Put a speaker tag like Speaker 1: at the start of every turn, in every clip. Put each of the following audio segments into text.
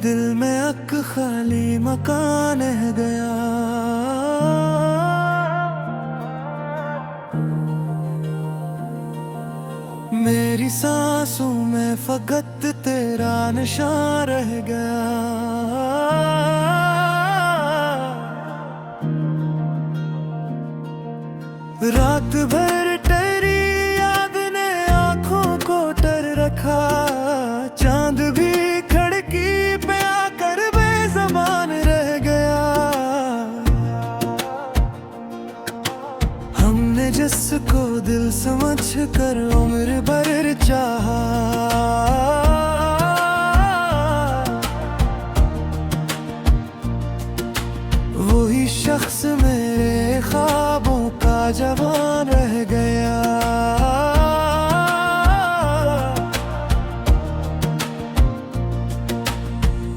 Speaker 1: दिल में अक खाली मकान है गया। मेरी सांसों में फकत तेरा निशान रह गया। रात भर तेरी याद ने आंखों को टर रखा। चांद भी खिड़की पे आकर बेज़बान रह गया। हमने जिसको दिल समझ कर उम्र भर चाहा, वही शख्स मेरे ख्वाबों का जवान रह गया।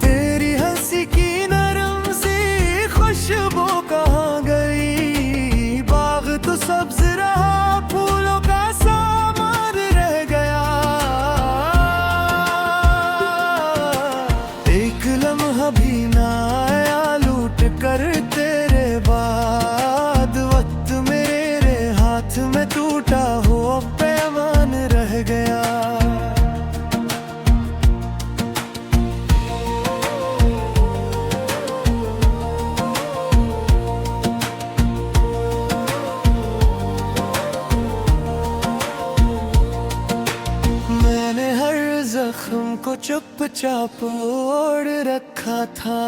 Speaker 1: तेरी हंसी की नरम सी खुशबू कहाँ गई। बाग तो सब्ज रहा, फूलों का सामान रह गया। एक लम्हा भी ना आया लूट कर तेरे बाद। वक्त मेरे हाथ में टूटा हुआ पैमान रह गया। मैंने हर जख्म को चुपचाप ओढ़ रखा था।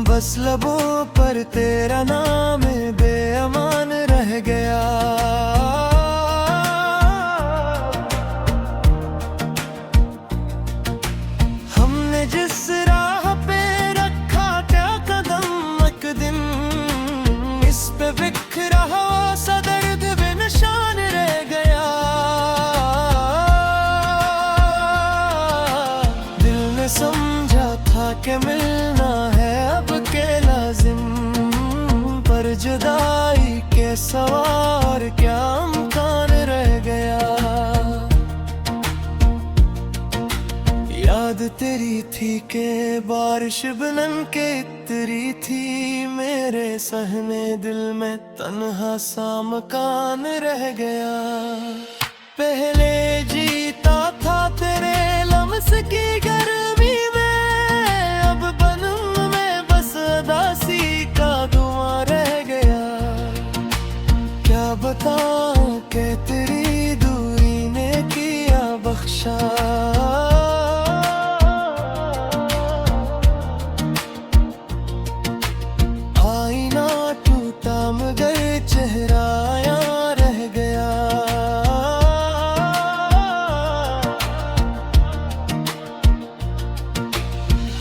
Speaker 1: बस लबों पर तेरा नाम बेअमान रह गया। हमने जिस राह पे रखा क्या कदम एक दिन, इस पे बिखरा हुआ सा दर्द बेनिशान रह गया। दिल ने समझा था कि मिलना है अब के लाजिम, पर जुदाई के सवार क्या अमकान रह गया। याद तेरी थी के बारिश बनन के इतरी थी। मेरे सहने दिल में तन्हा सा मकान रह गया। पहले जीता था तेरे लम्स की गर्मी में, अब बनम में बस अदासी का धुआं रह गया। क्या बताऊं कि तेरी दूरी ने किया बख्शा। आईना टूटा मगर चेहरा यहाँ रह गया।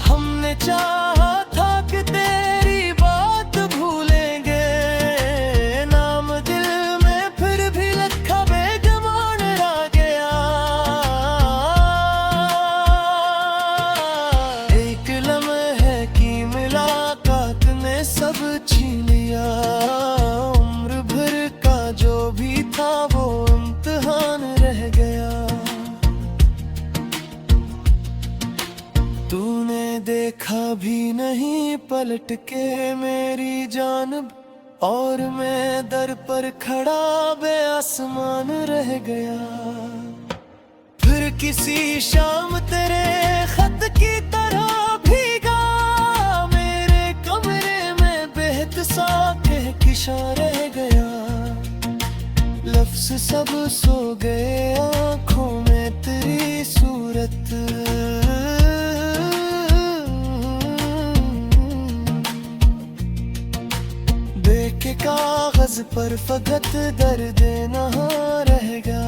Speaker 1: हमने चाहा था कि तेरी बात भूलेंगे, नाम दिल में फिर भी लिखा बेगुमान रह गया। एक लम्हे की मुलाकात ने सब छीन लिया। उम्र भर का जो भी था वो इम्तिहान रह गया। तूने देखा भी नहीं पलट के मेरी जानब, और मैं दर पर खड़ा बेआसमान रह गया। फिर किसी शाम तेरे खत की तरह भीगा, मेरे कमरे में बेहद सा कहकशां रह गया। लफ्ज़ सब सो गए आँखों में तेरी सूरत। देखे कागज पर फकत दर्द नहा रह गया।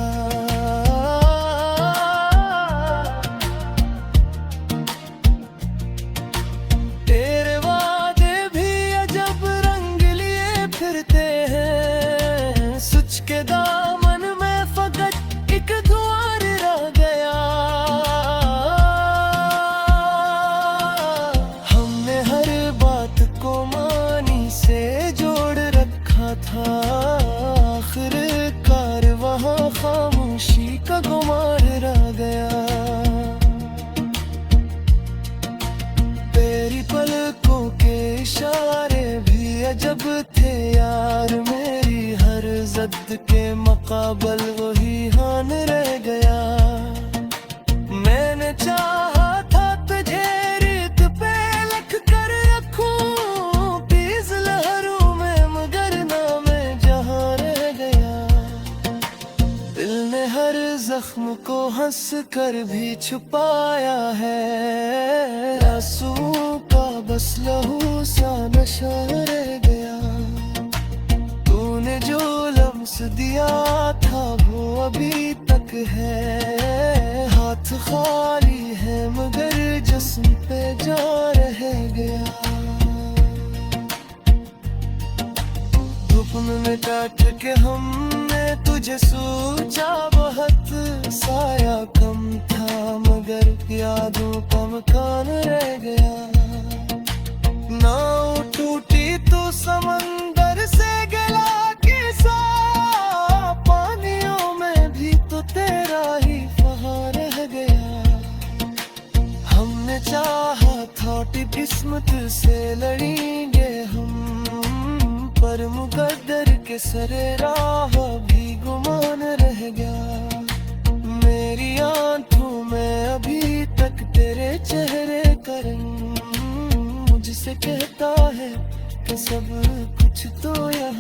Speaker 1: तेरे वादे भी अजब रंग लिए फिरते हैं। सुच के दामन में फकत एक द्वार रह गया। हमने हर बात को मानी से जोड़ रखा था। आखिरकार वहाँ खामोश थे यार, मेरी हर जद के मुकाबल वही हान रह गया। मैंने चाहा था तुझे रीत पे लिख कर रखूं तीज लहरों में, मगर नामे जहां रह गया। दिल ने हर जख्म को हंस कर भी छुपाया है, आंसुओं का बस लहू सा नशा रह गया। तूने जो लम्स दिया था वो अभी तक है, हाथ खाली है मगर जिस्म पे जा रह गया। धूप में काट के हमने तुझे सोचा, बहुत साया कम था मगर यादों का मकान रह गया। नाव टूटी तो समंदर से गला किसा, पानियों में भी तो तेरा ही फहार रह गया। हमने चाहा था किस्मत से लड़ेंगे हम, पर मुकद्दर के सरे राह भी गुमान रह गया। मेरी आंखों में अभी तक तेरे चेहरे का रंग मुझसे कहता है कि सब कुछ तो यहाँ